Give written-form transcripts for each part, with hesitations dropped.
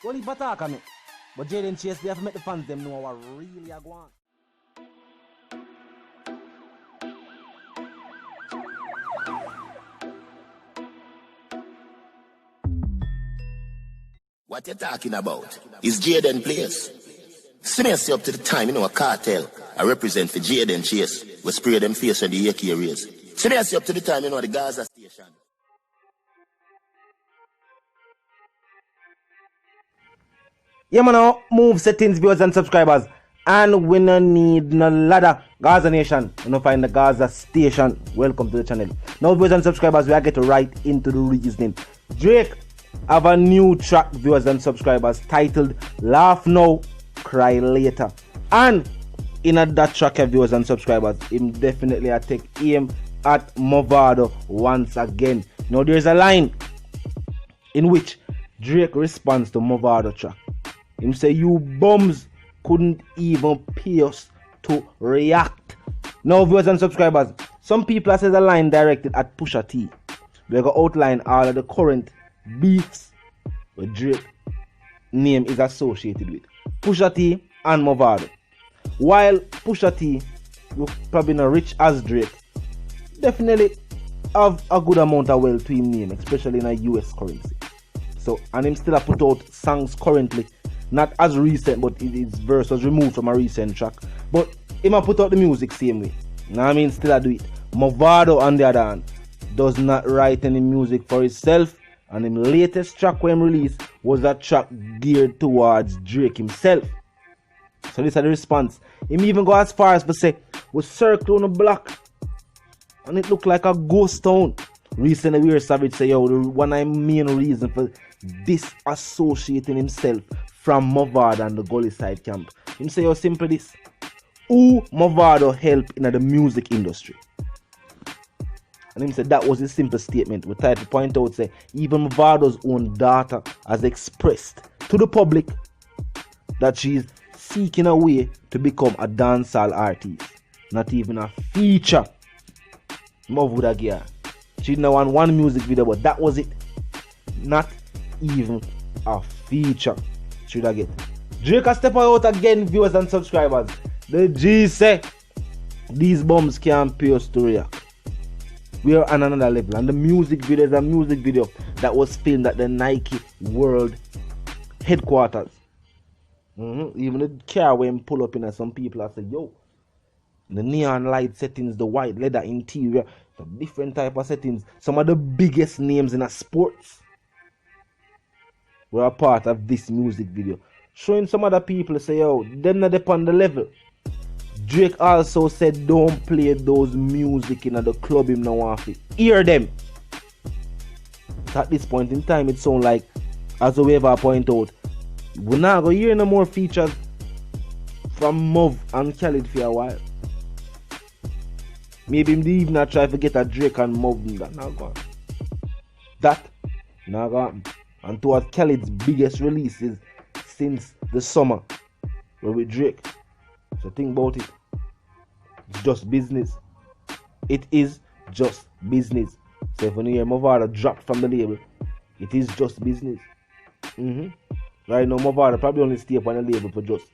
Only Bataka me. But Jaden Chase, they have to make the fans them know what really are going. What you talking about? Is Jaden Place. See me up to the time, you know, a cartel. I represent for Jaden Chase. We spray them face on the AK rays. See me up to the time, you know, the Gaza station. Yeah, man, move settings, viewers and subscribers. And we no need no ladder. Gaza Nation, you know, find the Gaza station. Welcome to the channel. Now, viewers and subscribers, we are getting right into the reasoning. Drake have a new track, viewers and subscribers, titled Laugh Now, Cry Later. And in that track, viewers and subscribers, him definitely take aim at Mavado once again. Now, there's a line in which Drake responds to Mavado track. Him say, you bums couldn't even pay us to react. Now, viewers and subscribers, some people say the line directed at Pusha T. They go outline all of the current beefs where Drake name is associated with. Pusha T and Mavado. While Pusha T will probably not rich as Drake, definitely have a good amount of wealth to him name, especially in a US currency. So, and him still have put out songs currently. Not as recent, but his verse was removed from a recent track. But him a put out the music same way. Now I mean, still I do it. Mavado on the other hand does not write any music for himself, and his latest track when released was a track geared towards Drake himself. So this is the response. Him even go as far as to say, we circle on the block and it looked like a ghost town. Recently we heard Savage say, yo, the one main reason for disassociating himself from Mavado and the Gully Side camp. Him say, yo, simple this. Who Mavado help in the music industry? And him said that was his simple statement. We tried to point out, say, even Mavado's own daughter has expressed to the public that she's seeking a way to become a dancehall artist. Not even a feature. Mov would have she now on one music video, but that was it. Not even a feature. Should I get Drake a step out again, viewers and subscribers. The G say these bombs can't pay us to react. We are on another level, and the music video is a music video that was filmed at the Nike World headquarters. Even the car when pull up in, some people are say, yo, the neon light settings, the white leather interior, the different type of settings. Some of the biggest names in a sports were a part of this music video. Showing some other people say, yo, them not upon the level. Drake also said don't play those music in the club him now want to hear them. At this point in time, it sound like, as the waiver point out, we're not going to hear no more features from Mov and Khalid for a while. Maybe him even not try to get a Drake and Mov. That not going. That not going. And towards Khaled's biggest releases since the summer were with Drake. So think about it. It's just business. It is just business. So if you hear Mavado dropped from the label, it is just business. Right now, Mavado probably only stay up on the label for just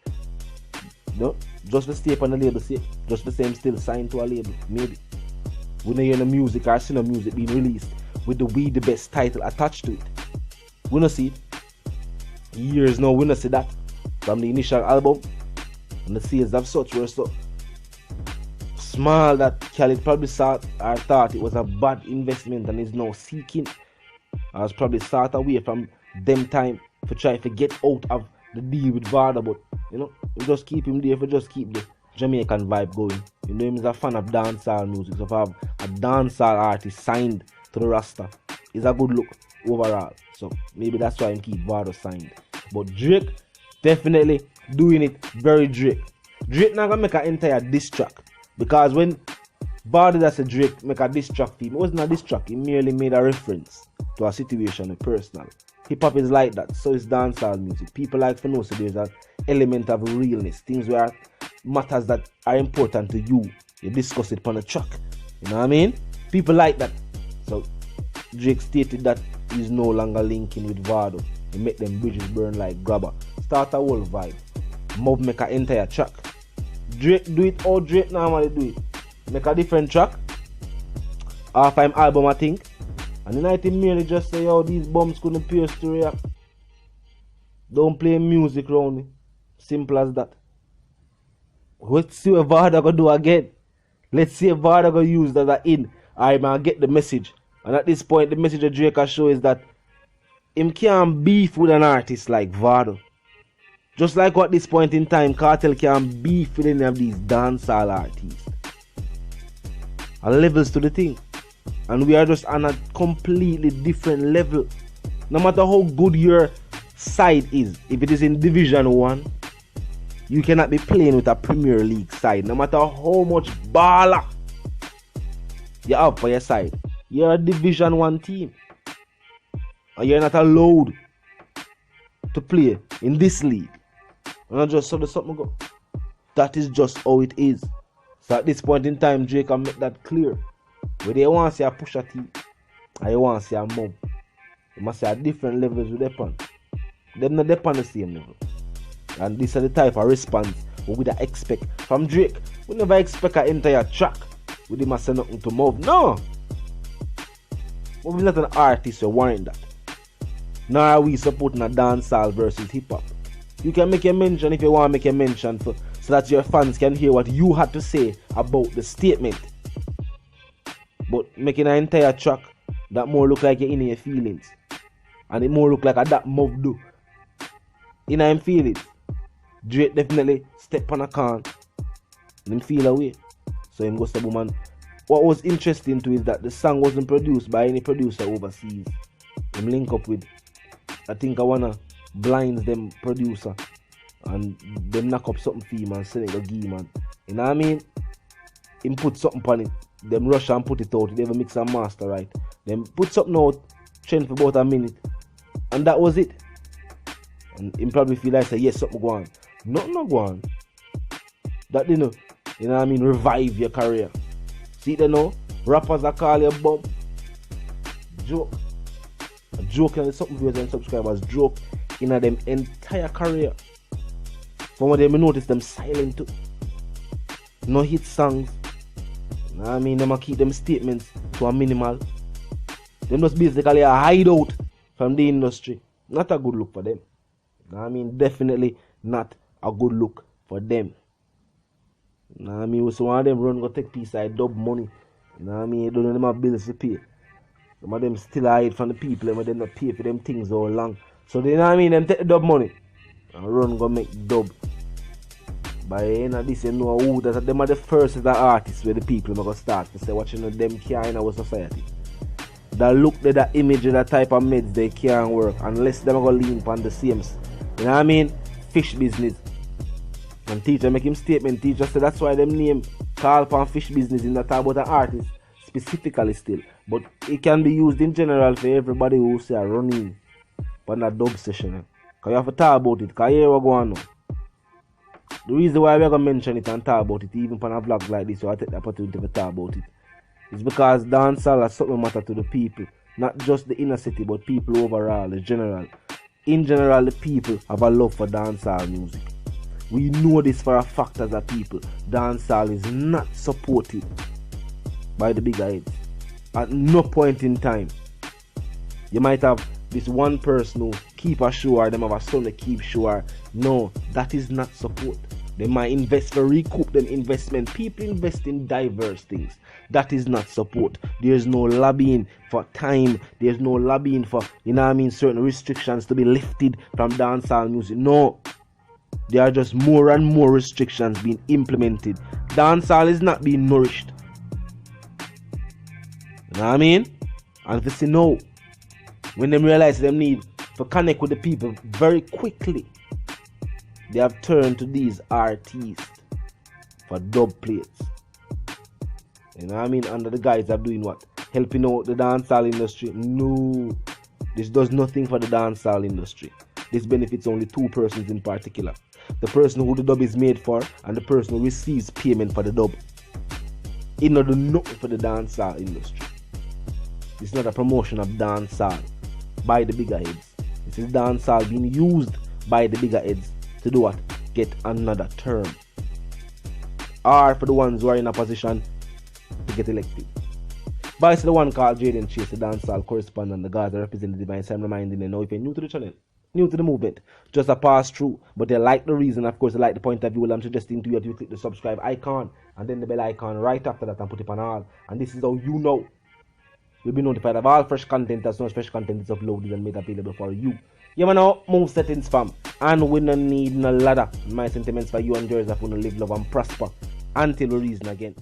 to stay up on the label, see, just the same still signed to a label, maybe. We don't hear no music or see no music being released with the We The Best title attached to it. We don't see it. Years now, we don't see that from the initial album. And the sales of such were so small that Khaled probably thought it was a bad investment and is now seeking. I was probably sought away from them time for trying to get out of the deal with Vado, but you know, we just keep him there for just keep the Jamaican vibe going. You know, him is a fan of dancehall music, so to have a dancehall artist signed to the roster is a good look overall. So maybe that's why him keep Vado signed. But Drake definitely doing it very Drake. Drake not gonna make an entire diss track, because when Vado that said Drake make a diss track for him, it wasn't a diss track, he merely made a reference to a situation, a personal. Hip hop is like that, so is dancehall music. People like to know so there's an element of realness, things where matters that are important to you, you discuss it on a track. You know what I mean? People like that. So Drake stated that he's no longer linking with Vado. He make them bridges burn like grabber. Start a whole vibe. Mob make an entire track. Drake do it how Drake normally do it. Make a different track. Half time album I think. And then I think merely just say, yo, these bums couldn't pierce to react. Don't play music round me. Simple as that. Let's see what Varda gonna do again. Let's see if Varda gonna use that as in. I man get the message. And at this point the message of Drake has show is that him can't beef with an artist like Varda. Just like at this point in time, Cartel can't beef with any of these dancehall artists. And levels to the thing. And we are just on a completely different level. No matter how good your side is, if it is in Division 1, you cannot be playing with a Premier League side. No matter how much baller you have for your side. You're a Division 1 team. And you're not allowed to play in this league. And I just saw the something go. That is just how it is. So at this point in time, Drake can make that clear. Whether you want to see a Pusha T or you want to see a Mob, you must see a different levels with them. Them not depend on the same level. And this is the type of response we would expect from Drake. We never expect an entire track with him say nothing to Mob. No! Mob is not an artist, so warrant that. Nor are we supporting a dancehall versus hip hop. You can make a mention if you want to make a mention so that your fans can hear what you had to say about the statement. But making an entire track that more look like you're in your feelings. And it more look like a that Mob do. In him feelings. Drake definitely step on a can and him feel away. So him go say, man. What was interesting too is that the song wasn't produced by any producer overseas. Him link up with, I think I wanna blinds them producer and them knock up something for him and send it to give man. You know what I mean? Him put something on it. Them rush and put it out. They ever mix and master right. Them put something out, trend for about a minute. And that was it. And him probably feel like say yes, something go on. Nothing not go on. That you know what I mean, revive your career. See they know? Rappers that call you bum. Joke. A joke and something viewers and subscribers joke in them entire career. From what they notice them silent too. No hit songs. You know what I mean? Them keep them statements to a minimal. Them just basically a hideout from the industry. Not a good look for them. You know what I mean? Definitely not a good look for them. You know what I mean? So one of them run go take piece of dub money. You know what I mean? Don't know them have bills to pay. Some of them still hide from the people, and them not pay for them things all long. So you know what I mean? Them take the dub money and run go make dub. By the end of this, you know who that them are the first of the artists where the people are gonna start to say what you know them can't in our society. That look that image of that type of meds they can't work unless them are gonna lean upon the same. You know what I mean? Fish business. And teacher make him statement. Teacher said that's why them name call upon fish business in that talk about an artist specifically still. But it can be used in general for everybody who say a running on a dub session. Because you have to talk about it. Because here we go on now. The reason why we're going to mention it and talk about it, even on a vlog like this, so I take the opportunity to talk about it, is because dancehall has something matter to the people. Not just the inner city, but people overall, the general. In general, the people have a love for dancehall music. We know this for a fact as a people. Dancehall is not supported by the bigger heads. At no point in time. You might have this one person who keep a show or them have a son that keep show. No, that is not support. They might invest for recoup them investment. People invest in diverse things. That is not support. There's no lobbying for time. There's no lobbying for, you know what I mean, certain restrictions to be lifted from dancehall music. No. There are just more and more restrictions being implemented. Dancehall is not being nourished. You know what I mean? And if you see now, when they realize them need to connect with the people very quickly, they have turned to these artists for dub plates. You know what I mean? Under the guise of doing what? Helping out the dancehall industry? No. This does nothing for the dancehall industry. This benefits only two persons in particular. The person who the dub is made for and the person who receives payment for the dub. It not do nothing for the dancehall industry. It's not a promotion of dancehall by the bigger heads. is dancehall being used by the bigger heads to do what? Get another term. Or for the ones who are in a position to get elected. But it's the one called Jaden Chase, the dancehall correspondent, the Gaza representative, and I'm reminding you now, if you're new to the channel, new to the movement, just a pass through, but they like the reason, of course, they like the point of view. Well, I'm suggesting to you that you click the subscribe icon and then the bell icon right after that and put it on all. And this is how you know you'll be notified of all fresh content as soon as fresh content is uploaded and made available for you. Yeah, man, now move settings, fam, and we don't need no ladder. My sentiments for you and yours that want to live, love, and prosper until we reason again.